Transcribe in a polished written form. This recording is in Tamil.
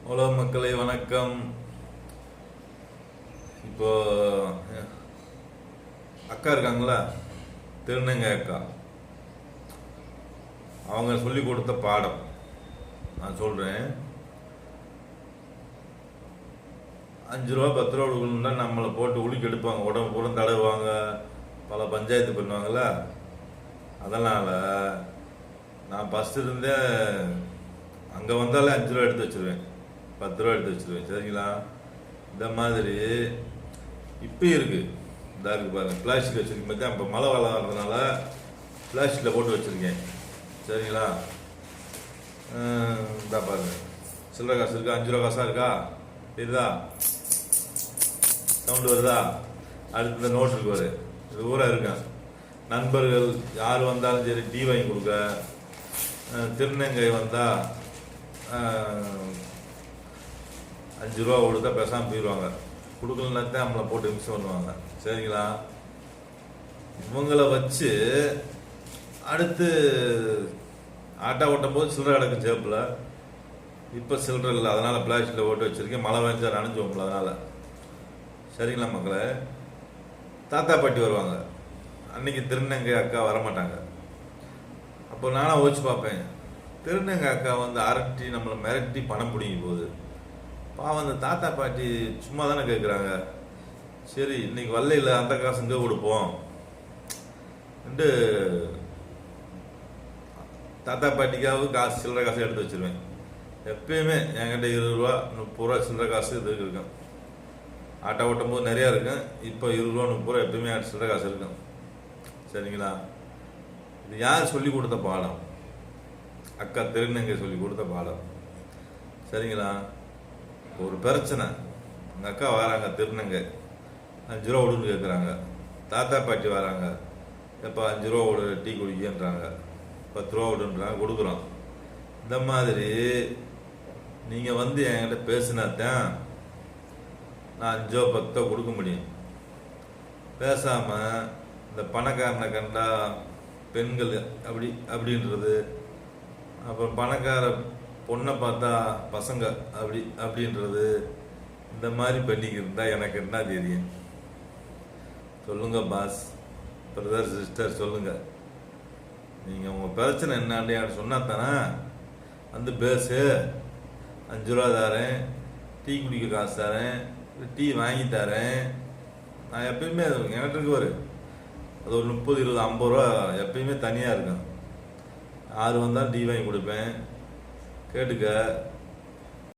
ஹலோ மக்களே, வணக்கம். இப்போ அக்கா இருக்காங்களா, திருநங்கை அக்கா, அவங்க சொல்லி கொடுத்த பாடம் நான் சொல்கிறேன். 5 ரூபா 10 ரூபா கொடுக்கணும்னா நம்மளை போட்டு உலுக்கி எடுப்பாங்க, உடம்பு பூரா தடவுவாங்க, பல பஞ்சாயத்து பண்ணுவாங்கள்ல. அதனால் நான் ஃபஸ்ட்டு இருந்தே அங்கே வந்தாலே 5 ரூபா எடுத்து வச்சுருவேன், 10 ரூபா எடுத்து வச்சுருவேன். சரிங்களா? இந்த மாதிரி இப்போ இருக்குது. இதாக இருக்குது பாருங்கள், பிளாஸ்டிக் வச்சுருக்கேன் பார்த்தா. இப்போ மழை வெள்ளம் வர்றதுனால பிளாஸ்டிக்கில் போட்டு வச்சுருக்கேன். சரிங்களா? இந்தா பாருங்கள், சில்லறை காசு இருக்கா, 5 ரூபா காசாக இருக்கா, தெரியுதா? சவுண்டு வருதா? அடுத்து இந்த நோட்டு இருக்கு வரு, இது ஊராக இருக்கேன். நண்பர்கள் யார் வந்தாலும் சரி டீ வாங்கி கொடுக்க, திருநங்கை வந்தால் 5 ரூபா கொடுத்தா பேசாமல் போயிடுவாங்க. கொடுக்கலனாத்தான் நம்மளை போட்டு மிஸ் பண்ணுவாங்க. சரிங்களா? இவங்களை வச்சு அடுத்து ஆட்டா ஓட்டும் போது சில்லறை கிடக்கும் சேப்பில். இப்போ சில்லறை இல்லை, அதனால் பிளாஸ்டிக்கில் ஓட்டு வச்சுருக்கேன். மழை வேஞ்சா நனைஞ்சுவோம்ல, அதனால். சரிங்களா மக்களே? தாத்தா பாட்டி வருவாங்க, அன்றைக்கி திருநங்கை அக்கா வரமாட்டாங்க. அப்போ நானும் யோசிச்சு பார்ப்பேன், திருநங்கை அக்கா வந்து அரட்டி நம்மளை மிரட்டி பணம் பிடிக்கும் போது பாவம் அந்த தாத்தா பாட்டி சும்மா தானே கேட்குறாங்க. சரி, இன்னைக்கு வல்லையில் அந்த காசு இங்கே கொடுப்போம் என்று தாத்தா பாட்டிக்காவது காசு சில்லறை காசு எடுத்து வச்சுருவேன். எப்பயுமே என்கிட்ட 20 ரூபா 30 ரூபா சில்லறை காசு இது இருக்கும். ஆட்டோ ஓட்டும் போது நிறையா இருக்கும். இப்போ 20 ரூபா 30 ரூபா எப்பயுமே சில்லறை காசு இருக்கும். சரிங்களா? இது யார் சொல்லி கொடுத்த பாடம்? அக்கா திருநங்கை சொல்லி கொடுத்த பாடம். சரிங்களா? ஒரு பிரச்சனை, எங்கள் அக்கா வராங்க திருநங்கை, 5 ரூபா விடுன்னு கேட்குறாங்க. தாத்தா பாட்டி வராங்க, எப்போ 5 ரூபா விடு டீ குடிக்கன்றாங்க, 10 ரூபா விடுன்றாங்க, கொடுக்குறோம். இந்த மாதிரி நீங்கள் வந்து என்கிட்ட பேசினாத்தான் நான் 5 10 கொடுக்க முடியும். பேசாமல் இந்த பணக்காரனை கண்டா பெண்கள் அப்படின்றது, அப்புறம் பணக்கார பொண்ணை பார்த்தா பசங்க அப்படின்றது, இந்த மாதிரி பண்ணிக்கிட்டு தான் எனக்கு என்ன தெரியும்? சொல்லுங்க பாஸ், பிரதர், சிஸ்டர், சொல்லுங்க. நீங்கள் உங்கள் பிரச்சனை என்னான்னு எனக்கு சொன்னா தானே வந்து பேசு. 5 ரூபா தரேன், டீ குடிக்க காசு தரேன், டீ வாங்கி தரேன். நான் எப்பயுமே என்கிட்ட இருக்கு வரு, அது ஒரு 30 20 50 ரூபா எப்பயுமே தனியாக இருக்கும். யார் வந்தாலும் டீ வாங்கி கொடுப்பேன். கேட்டுக்க.